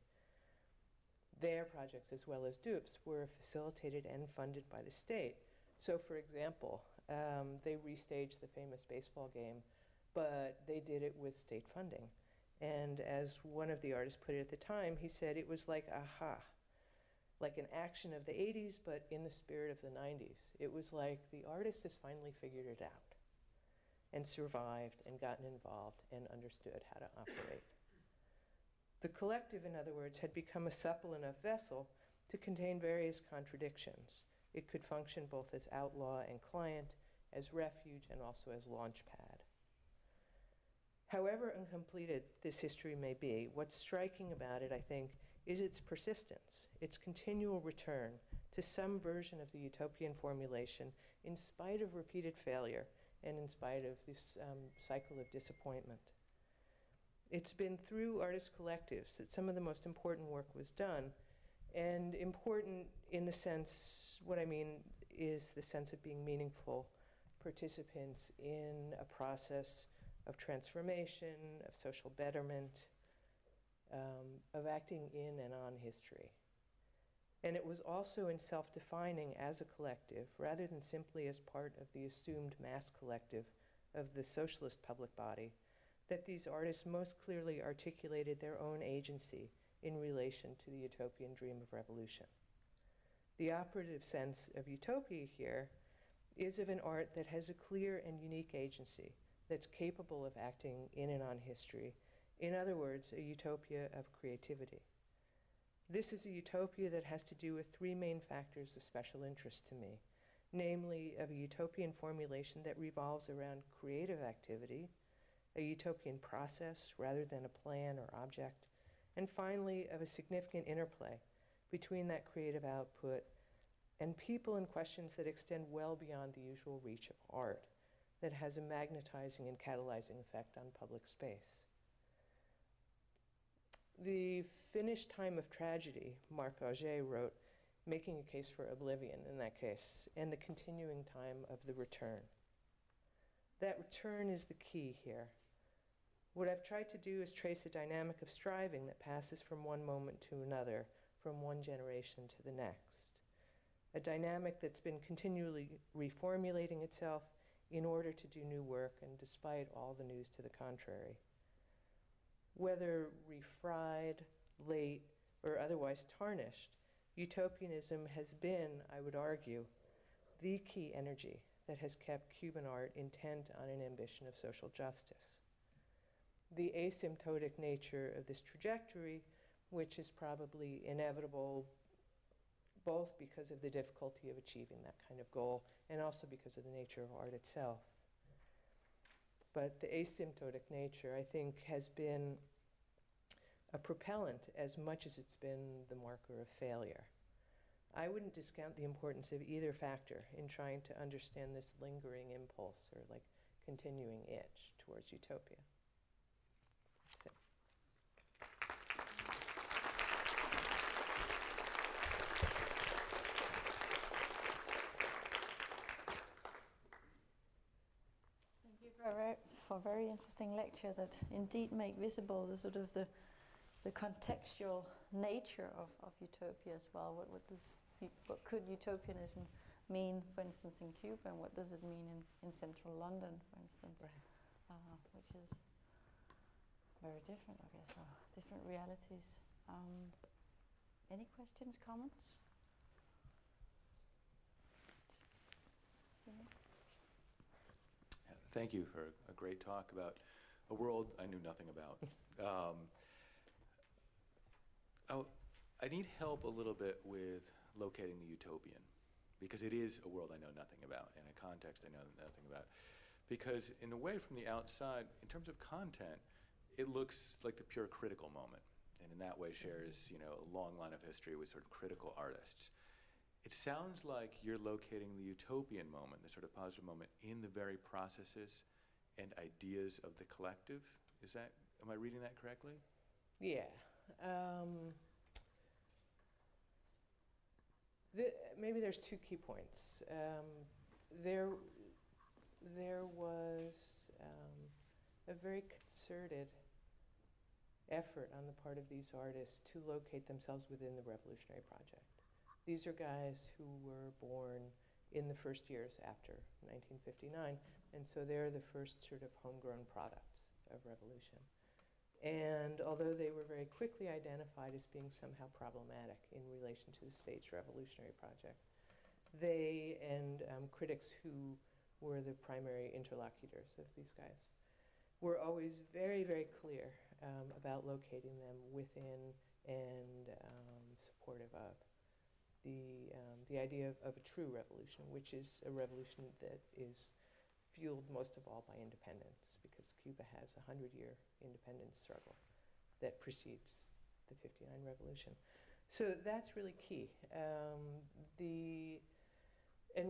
Their projects, as well as dupes, were facilitated and funded by the state. So, for example, they restaged the famous baseball game, but they did it with state funding. And as one of the artists put it at the time, he said it was like aha, like an action of the 80s, but in the spirit of the 90s. It was like the artist has finally figured it out and survived and gotten involved and understood how to operate. The collective, in other words, had become a supple enough vessel to contain various contradictions. It could function both as outlaw and client, as refuge, and also as launchpad. However uncompleted this history may be, what's striking about it, I think, is its persistence, its continual return to some version of the utopian formulation in spite of repeated failure and in spite of this cycle of disappointment. It's been through artist collectives that some of the most important work was done, and important in the sense, what I mean is the sense of being meaningful participants in a process of transformation, of social betterment, of acting in and on history. And it was also in self-defining as a collective, rather than simply as part of the assumed mass collective of the socialist public body, that these artists most clearly articulated their own agency in relation to the utopian dream of revolution. The operative sense of utopia here is of an art that has a clear and unique agency, that's capable of acting in and on history. In other words, a utopia of creativity. This is a utopia that has to do with three main factors of special interest to me, namely of a utopian formulation that revolves around creative activity, a utopian process rather than a plan or object, and finally of a significant interplay between that creative output and people and questions that extend well beyond the usual reach of art, that has a magnetizing and catalyzing effect on public space. The finished time of tragedy, Marc Auger wrote, making a case for oblivion in that case, and the continuing time of the return. That return is the key here. What I've tried to do is trace a dynamic of striving that passes from one moment to another, from one generation to the next. A dynamic that's been continually reformulating itself in order to do new work, and despite all the news to the contrary. Whether refried, late, or otherwise tarnished, utopianism has been, I would argue, the key energy that has kept Cuban art intent on an ambition of social justice. The asymptotic nature of this trajectory, which is probably inevitable both because of the difficulty of achieving that kind of goal and also because of the nature of art itself. But the asymptotic nature, I think, has been a propellant as much as it's been the marker of failure. I wouldn't discount the importance of either factor in trying to understand this lingering impulse or like continuing itch towards utopia. That's it. Thank you for a very interesting lecture that indeed make visible the sort of the contextual nature of utopia as well. What could utopianism mean, for instance, in Cuba, and what does it mean in central London, for instance, right. Which is very different, I guess, different realities. Any questions, comments? Thank you for a great talk about a world I knew nothing about. I need help a little bit with locating the utopian, because it is a world I know nothing about and a context I know nothing about. Because in a way, from the outside, in terms of content, it looks like the pure critical moment. and in that way shares, a long line of history with sort of critical artists. It sounds like you're locating the utopian moment, the sort of positive moment, in the very processes and ideas of the collective. Am I reading that correctly? Yeah. Maybe there's two key points. There was a very concerted effort on the part of these artists to locate themselves within the revolutionary project. These are guys who were born in the first years after 1959, and so they're the first sort of homegrown products of revolution. And although they were very quickly identified as being somehow problematic in relation to the state's revolutionary project, they and critics who were the primary interlocutors of these guys were always very, very clear about locating them within and supportive of the idea of a true revolution, which is a revolution that is fueled most of all by independence, because Cuba has a 100-year independence struggle that precedes the '59 revolution. So that's really key.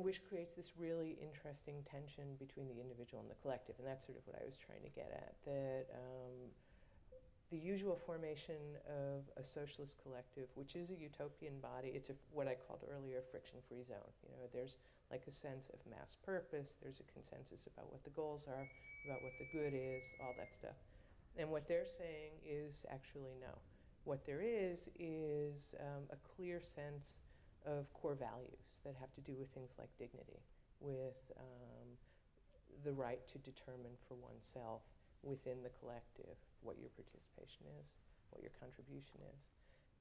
Which creates this really interesting tension between the individual and the collective, and that's sort of what I was trying to get at, that the usual formation of a socialist collective, which is a utopian body, it's what I called earlier a friction-free zone. There's like a sense of mass purpose, there's a consensus about what the goals are, about what the good is, all that stuff. And what they're saying is actually no. What there is a clear sense of core values that have to do with things like dignity, with the right to determine for oneself within the collective what your participation is, what your contribution is.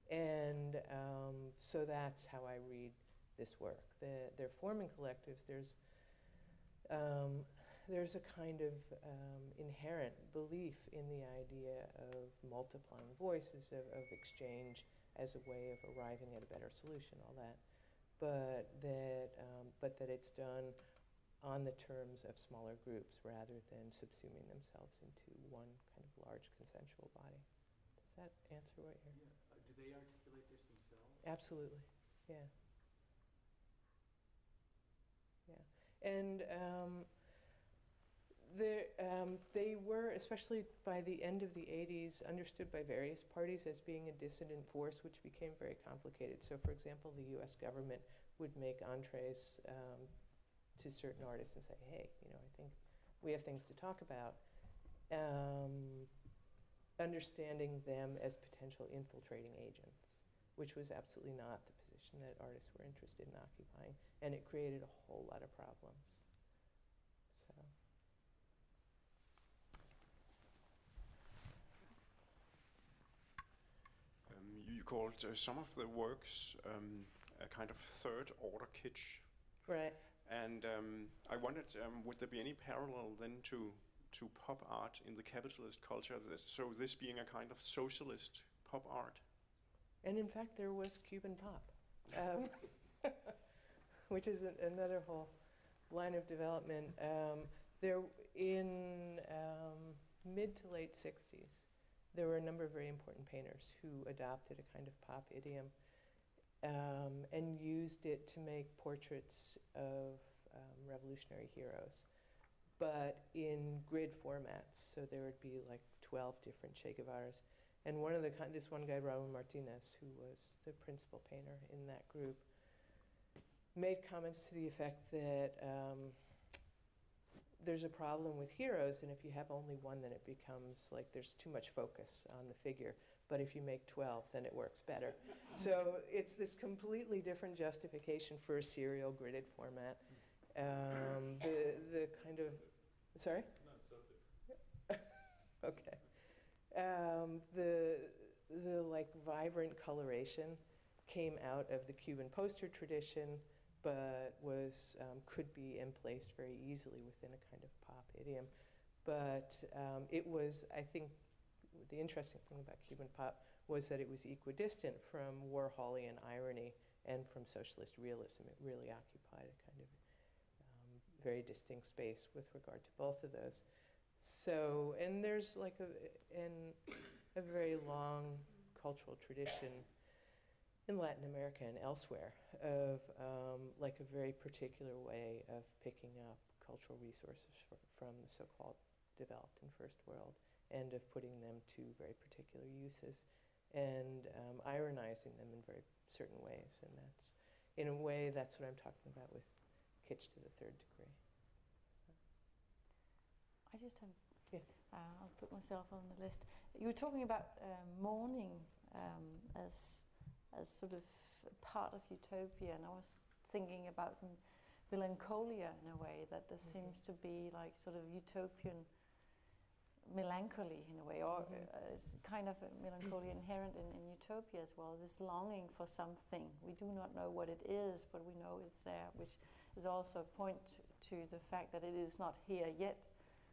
And so that's how I read this work. They're forming collectives. There's a kind of inherent belief in the idea of multiplying voices, of exchange as a way of arriving at a better solution, all that. But that it's done on the terms of smaller groups rather than subsuming themselves into one kind of large consensual body. Does that answer what you're... Yeah. Do they articulate this themselves? Absolutely, yeah. Yeah. And they were, especially by the end of the 80s, understood by various parties as being a dissident force, which became very complicated. So, for example, the US government would make entrees to certain artists and say, hey, I think we have things to talk about, understanding them as potential infiltrating agents, which was absolutely not the position that artists were interested in occupying, and it created a whole lot of problems. So. You called some of the works a kind of third-order kitsch. Right. And I wondered, would there be any parallel then to pop art in the capitalist culture? So this being a kind of socialist pop art? And in fact, there was Cuban pop, which is another whole line of development. There, in mid to late 60s, there were a number of very important painters who adopted a kind of pop idiom and used it to make portraits of revolutionary heroes, but in grid formats. So there would be like 12 different Che Guevaras. And this one guy, Raul Martinez, who was the principal painter in that group, made comments to the effect that there's a problem with heroes, and if you have only one, then it becomes like there's too much focus on the figure. But if you make 12, then it works better. So it's this completely different justification for a serial gridded format. The kind of, sorry? No, it's so different. Okay. The like vibrant coloration came out of the Cuban poster tradition, but could be emplaced very easily within a kind of pop idiom. But it was, I think, the interesting thing about Cuban pop was that it was equidistant from Warholian irony and from socialist realism. It really occupied a kind of very distinct space with regard to both of those. So, and there's like a very long cultural tradition in Latin America and elsewhere of like a very particular way of picking up cultural resources from the so-called developed and first world and of putting them to very particular uses and ironizing them in very certain ways. And that's, in a way, that's what I'm talking about with kitsch to the third degree. So. I just have, Yeah. I'll put myself on the list. You were talking about mourning as sort of part of Utopia, and I was thinking about melancholia in a way, that there seems to be like sort of utopian melancholy in a way, or it's kind of a melancholy inherent in Utopia as well, this longing for something. We do not know what it is, but we know it's there, which is also a point to the fact that it is not here yet.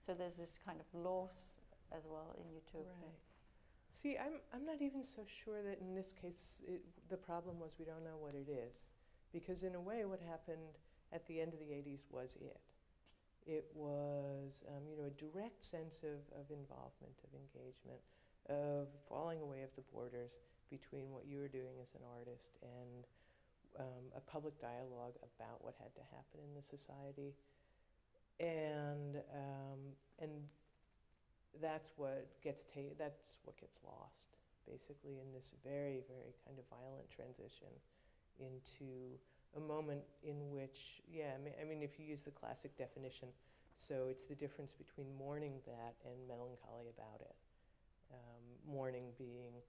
So there's this kind of loss as well in Utopia. Right. See, I'm not even so sure that in this case the problem was we don't know what it is. Because in a way what happened at the end of the 80s was it. It was a direct sense of involvement, of engagement, of falling away of the borders between what you were doing as an artist and a public dialogue about what had to happen in the society. And that's what gets lost, basically, in this very, very kind of violent transition into a moment in which, I mean, if you use the classic definition, so it's the difference between mourning that and melancholy about it. Mourning being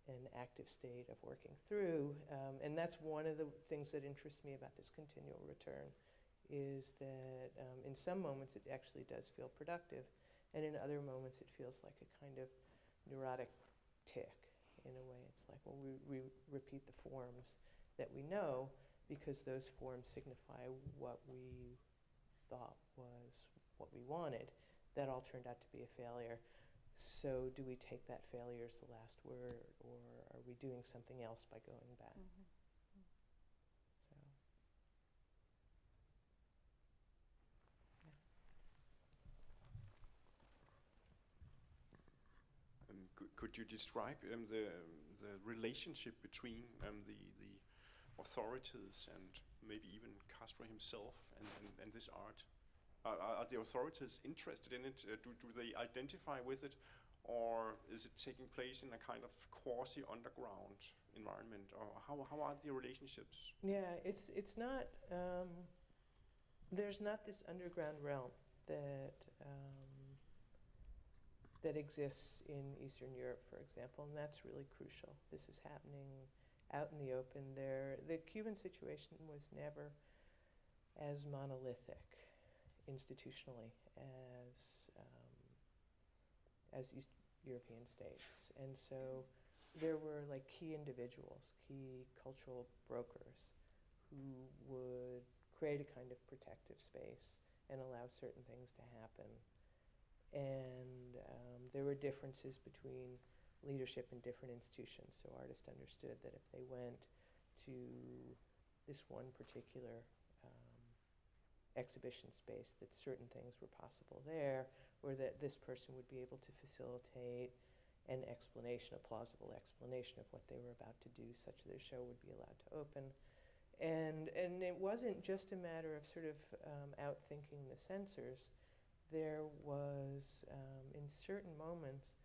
an active state of working through, and that's one of the things that interests me about this continual return, is that in some moments it actually does feel productive, and in other moments it feels like a kind of neurotic tick. In a way, it's like, well, we repeat the forms that we know because those forms signify what we thought was what we wanted. That all turned out to be a failure. So do we take that failure as the last word, or are we doing something else by going back? So. Could you describe the relationship between the authorities and maybe even Castro himself and this art? Are the authorities interested in it? Do they identify with it, or is it taking place in a kind of quasi-underground environment? Or how are the relationships? Yeah, it's not. There's not this underground realm that exists in Eastern Europe, for example, and that's really crucial. This is happening out in the open. The Cuban situation was never as monolithic institutionally as East European states, and so there were like key individuals, key cultural brokers, who would create a kind of protective space and allow certain things to happen. And there were differences between leadership in different institutions. So artists understood that if they went to this one particular exhibition space, that certain things were possible there, or that this person would be able to facilitate an explanation, a plausible explanation of what they were about to do, such that their show would be allowed to open. And it wasn't just a matter of sort of outthinking the censors. There was, in certain moments,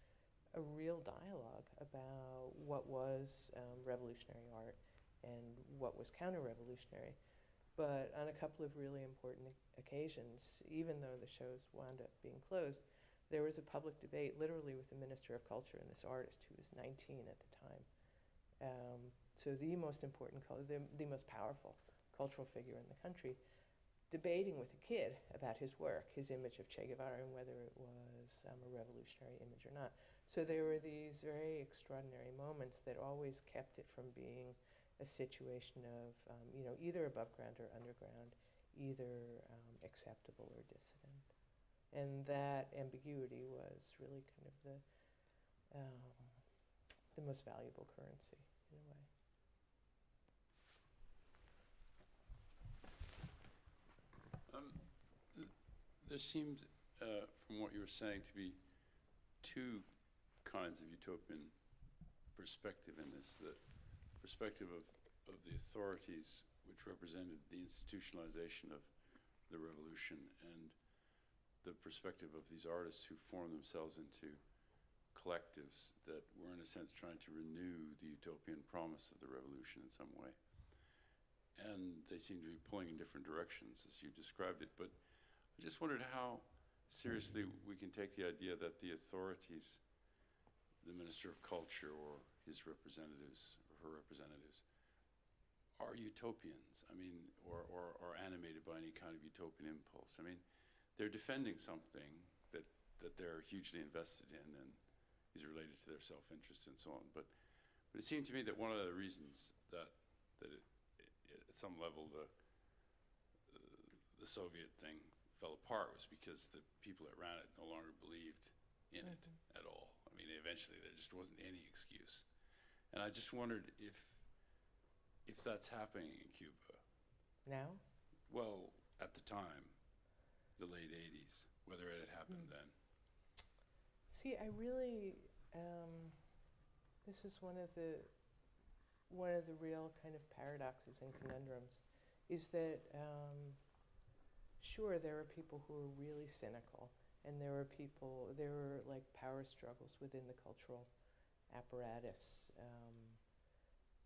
a real dialogue about what was revolutionary art and what was counter-revolutionary. But on a couple of really important occasions, even though the shows wound up being closed, there was a public debate literally with the Minister of Culture and this artist who was 19 at the time. So the most important, the most powerful cultural figure in the country, debating with a kid about his work, his image of Che Guevara, and whether it was a revolutionary image or not. So there were these very extraordinary moments that always kept it from being a situation of, either above ground or underground, either acceptable or dissident. And that ambiguity was really kind of the most valuable currency, in a way. There seems, from what you were saying, to be two kinds of utopian perspective in this, the perspective of the authorities, which represented the institutionalization of the revolution, and the perspective of these artists who formed themselves into collectives that were in a sense trying to renew the utopian promise of the revolution in some way. And they seem to be pulling in different directions as you described it, but I just wondered how seriously we can take the idea that the authorities, the Minister of Culture or his representatives or her representatives, are utopians, I mean, or animated by any kind of utopian impulse. I mean, they're defending something that they're hugely invested in and is related to their self-interest and so on. But it seemed to me that one of the reasons that it, at some level the Soviet thing fell apart was because the people that ran it no longer believed in it at all. I mean, eventually there just wasn't any excuse. And I just wondered if that's happening in Cuba. Now? Well, at the time, the late 80s, whether it had happened then. See, I really, this is one of the real kind of paradoxes and conundrums, is that sure, there are people who are really cynical, and there were like power struggles within the cultural apparatus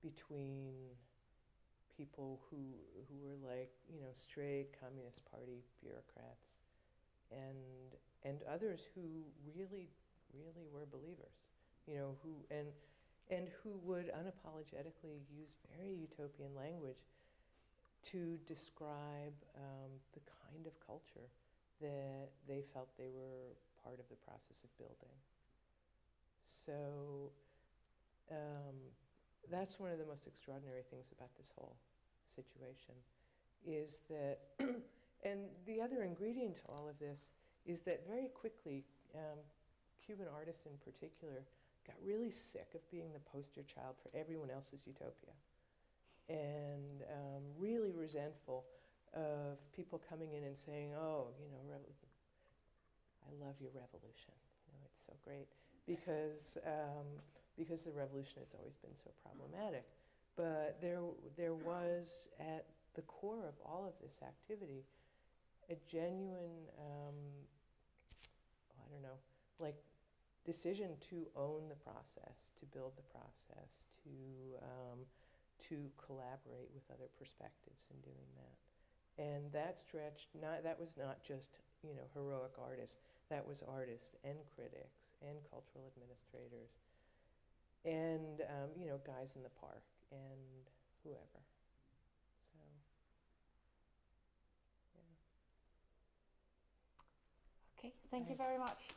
between people who were like, straight Communist Party bureaucrats and others who really were believers, who would unapologetically use very utopian language to describe the kind of culture that they felt they were part of the process of building. So that's one of the most extraordinary things about this whole situation, is that, and the other ingredient to all of this is that very quickly, Cuban artists in particular got really sick of being the poster child for everyone else's utopia, and really resentful of people coming in and saying, oh, I love your revolution, it's so great, because the revolution has always been so problematic. But there was, at the core of all of this activity, a genuine, decision to own the process, to build the process, to collaborate with other perspectives in doing that. And that stretched, that was not just, heroic artists, that was artists and critics and cultural administrators and, guys in the park and whoever. So, yeah. Okay, thank you very much.